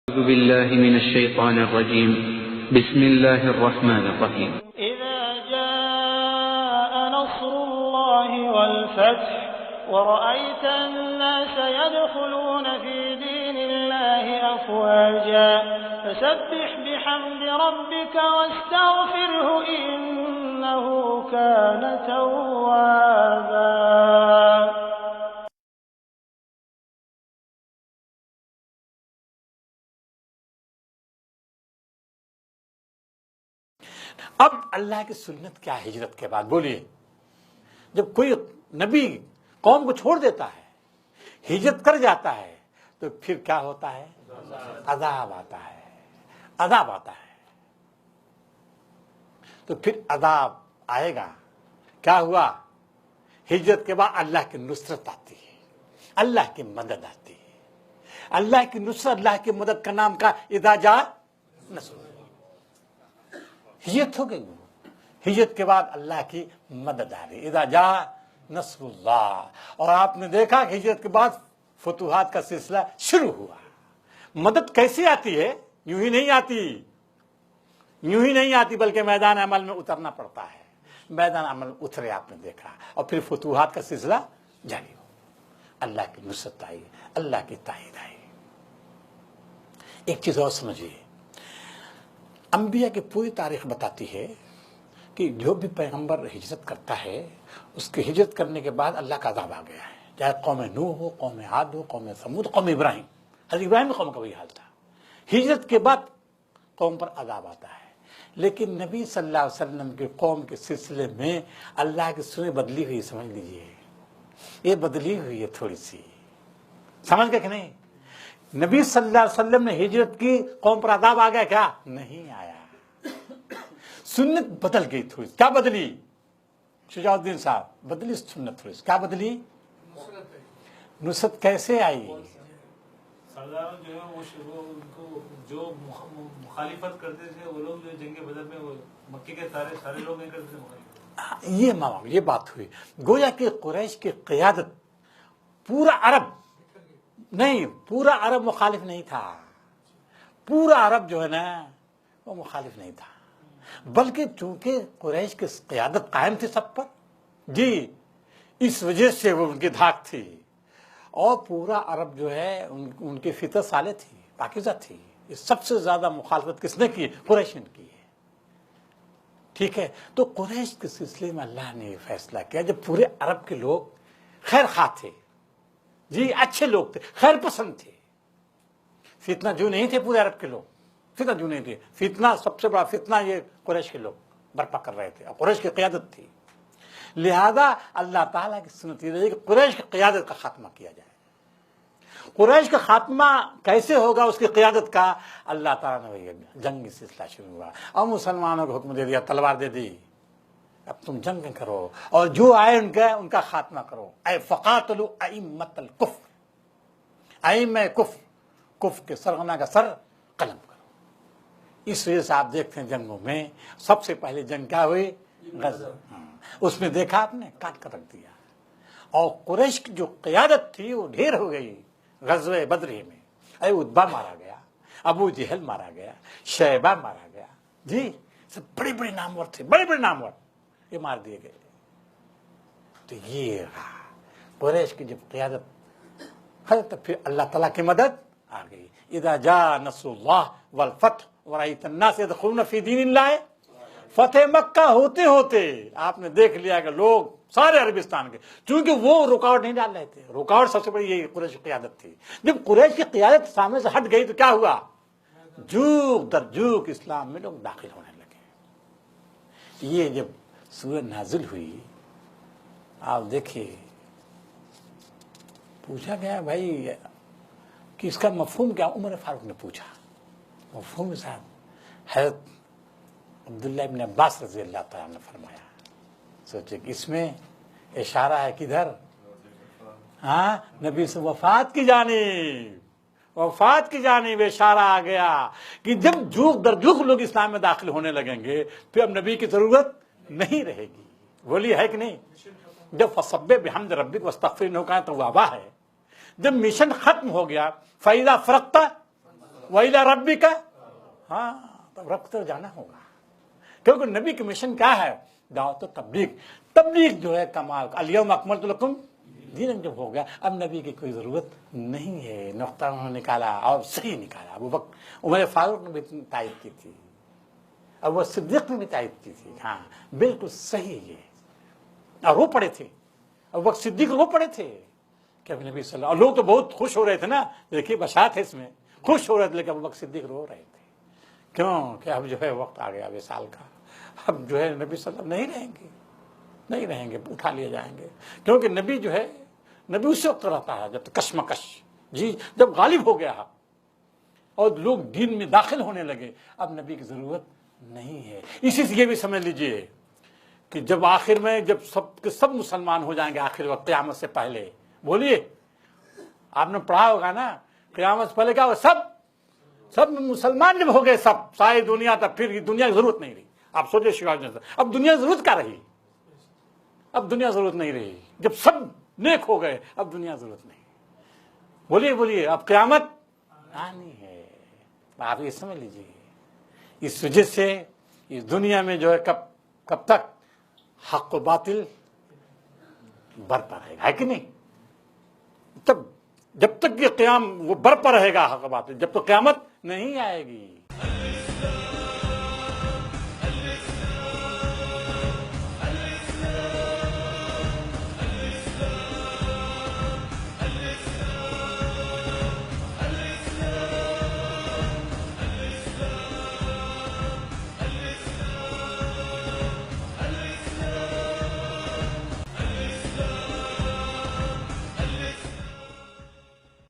أعوذ بالله من الشيطان الرجيم بسم الله الرحمن الرحيم إذا جاء نصر الله والفتح ورأيت الناس يدخلون في دين الله أفواجا فسبح بحمد ربك واستغفره إنه كان توابا. اب اللہ کی سنت کیا ہے ہجرت کے بعد؟ بولیے. جب کوئی نبی قوم کو چھوڑ دیتا ہے، ہجرت کر جاتا ہے، تو پھر کیا ہوتا ہے؟ عذاب آتا ہے. عذاب آتا ہے تو پھر عذاب آئے گا. کیا ہوا؟ ہجرت کے بعد اللہ کی نصرت آتی ہے، اللہ کی مدد آتی ہے. اللہ کی نصرت، اللہ کی مدد کا نام کا اذا جاء نصر. ہجرت ہو گئی، ہجرت کے بعد اللہ کی مدد آ رہی، اذا جاء نصر اللہ. اور آپ نے دیکھا کہ ہجرت کے بعد فتوحات کا سلسلہ شروع ہوا. مدد کیسی آتی ہے؟ یوں ہی نہیں آتی، یوں ہی نہیں آتی، بلکہ میدان عمل میں اترنا پڑتا ہے. میدان عمل اترے، آپ نے دیکھا، اور پھر فتوحات کا سلسلہ جاری ہو. اللہ کی نصرت آئی، اللہ کی تائید آئی. ایک چیز اور سمجھیے، انبیاء کی پوری تاریخ بتاتی ہے کہ جو بھی پیغمبر ہجرت کرتا ہے، اس کی ہجرت کرنے کے بعد اللہ کا عذاب آ گیا ہے. چاہے قوم نوح ہو، قوم عاد ہو، قوم ثمود، قوم ابراہیم. حضرت ابراہیم کی قوم کا وہی حال تھا. ہجرت کے بعد قوم پر عذاب آتا ہے. لیکن نبی صلی اللہ علیہ وسلم کی قوم کے سلسلے میں اللہ کی سنت بدلی ہوئی. سمجھ لیجیے، یہ بدلی ہوئی ہے تھوڑی سی. سمجھ گئے کہ نہیں؟ نبی صلی اللہ علیہ وسلم نے ہجرت کی، قوم پر عذاب آ گیا کیا؟ نہیں آیا. سنت بدل گئی تھوڑی. کیا بدلی؟ شجاع الدین صاحب، بدلی سنت تھوڑی سی. کیا بدلی؟ نصرت کیسے آئی؟ سردار جو ہے وہ جو مخالفت کرتے تھے، وہ لوگ جو جنگ بدر میں مکے کے سارے لوگ نہیں کرتے تھے مخالفت. یہ بات ہوئی. گویا کہ قریش کی قیادت، پورا عرب نہیں، پورا عرب مخالف نہیں تھا. پورا عرب جو ہے نا وہ مخالف نہیں تھا، بلکہ چونکہ قریش کی قیادت قائم تھی سب پر، جی اس وجہ سے وہ ان کی دھاک تھی. اور پورا عرب جو ہے ان کی فطرت صالح تھی، پاکیزہ تھی. سب سے زیادہ مخالفت کس نے کی؟ قریش نے کی ہے. ٹھیک ہے، تو قریش کے سلسلے میں اللہ نے یہ فیصلہ کیا، جب پورے عرب کے لوگ خیر خواہ تھے، جی اچھے لوگ تھے، خیر پسند تھے، فتنہ جو نہیں تھے. پورے عرب کے لوگ فتنہ جو نہیں تھے. فتنہ سب سے بڑا فتنہ یہ قریش کے لوگ برپا کر رہے تھے، اور قریش کی قیادت تھی. لہذا اللہ تعالیٰ کی سنت یہ رہی کہ قریش کی قیادت کا خاتمہ کیا جائے. قریش کا خاتمہ کیسے ہوگا اس کی قیادت کا؟ اللہ تعالیٰ نے وہی جنگی سلسلہ شروع ہوا، اور مسلمانوں کو حکم دے دیا، تلوار دے دی، اب تم جنگ کرو، اور جو آئے ان کا خاتمہ کرو. اے فقاتلوا ائمۃ الکفر، ائمہ کفر کے سرغنہ کا سر قلم کرو. اس وجہ سے آپ دیکھتے ہیں جنگوں میں سب سے پہلے جنگ کیا ہوئی؟ غزوہ. اس میں دیکھا آپ نے، کاٹ کر رکھ دیا. اور قریش کی جو قیادت تھی وہ ڈھیر ہو گئی. غزوہ بدر میں عتبہ مارا گیا، ابو جہل مارا گیا، شیبہ مارا گیا، جی سب بڑے بڑے نامور تھے، بڑے بڑے نامور، یہ مار دیے گئے. تو یہ رہا قریش کی جب قیادت ہے، تو پھر اللہ تعالیٰ کی مدد آ گئی. اذا جاء نصر اللہ والفتح ورأیت الناس يدخلون فی دین اللہ. فتح مکہ ہوتے ہوتے آپ نے دیکھ لیا کہ لوگ سارے عربستان کے، چونکہ وہ رکاوٹ نہیں ڈال رہے تھے. رکاوٹ سب سے بڑی یہ قریش کی قیادت تھی. جب قریش کی قیادت سامنے سے ہٹ گئی تو کیا ہوا؟ جوک در جوک اسلام میں لوگ داخل ہونے لگے. یہ جب سورہ نازل ہوئی، آپ دیکھیے، پوچھا گیا بھائی کہ اس کا مفہوم کیا؟ عمر فاروق نے پوچھا. مفہوم صاحب حضرت عبداللہ ابن عباس رضی اللہ تعالیٰ نے فرمایا. سوچے کہ اس میں اشارہ ہے کدھر؟ ہاں، نبی سے وفات کی جانب اشارہ آ گیا کہ جب جوک در جوک لوگ اسلام میں داخل ہونے لگیں گے پھر اب نبی کی ضرورت نہیں رہے گی. بولی ہے کہ نہیں؟ جب فسبح بحمد ربک واستغفرہ انہ کان توابا ہے، جب مشن ختم ہو گیا، فَإِذَا فَرَغْتَ وَإِلَىٰ رَبِّكَ، ہاں تو رب تو جانا ہوگا، کیونکہ نبی کی مشن کیا ہے؟ دعوت و تبلیغ۔ تبلیغ جو ہے کمال، الیوم اکملت لکم دینک جب ہو گیا، اب نبی کی کوئی ضرورت نہیں ہے۔ نقطہ انہوں نے نکالا اور صحیح نکالا۔ ابو بکر، عمر فاروق نے بھی تائید کی تھی، ابو صدیق نے بھی تائید کی تھی، ہاں بالکل صحیح ہے، اور رو پڑے تھے، ابو بکر صدیق رو پڑے تھے کہ ابھی نبی صلی اللہ علیہ وسلم، اور لوگ تو بہت خوش ہو رہے تھے نا، دیکھیے بشارت ہے اس میں، خوش ہو رہے تھے، لیکن ابو بکر صدیق رو رہے تھے۔ کیوں کہ اب جو ہے وقت آ گیا وصال کا، اب جو ہے نبی صلی اللہ علیہ وسلم نہیں رہیں گے، اٹھا لیے جائیں گے، کیونکہ نبی جو ہے، نبی اس وقت رہتا ہے جب کشمکش، جی جب غالب ہو گیا اور لوگ دین میں داخل ہونے لگے، اب نبی کی ضرورت نہیں ہے۔ اسی سے یہ بھی سمجھ لیجئے کہ جب آخر میں جب سب کے سب مسلمان ہو جائیں گے آخر وقت قیامت سے پہلے، بولیے آپ نے پڑھا ہوگا نا قیامت سے پہلے کیا ہوگا؟ سب مسلمان جب ہو گئے، سب ساری دنیا، تب پھر دنیا کی ضرورت نہیں رہی۔ آپ سوچے شکایت، اب دنیا کی ضرورت کیا رہی؟ اب دنیا ضرورت نہیں رہی، جب سب نیک ہو گئے اب دنیا ضرورت نہیں۔ بولیے اب قیامت آنی ہے، آپ یہ سمجھ لیجیے۔ اس وجہ سے اس دنیا میں جو ہے کب تک حق و باطل برپا رہے گا، ہے کہ نہیں؟ جب تک یہ قیام وہ برپا رہے گا حق و باطل، جب تک قیامت نہیں آئے گی۔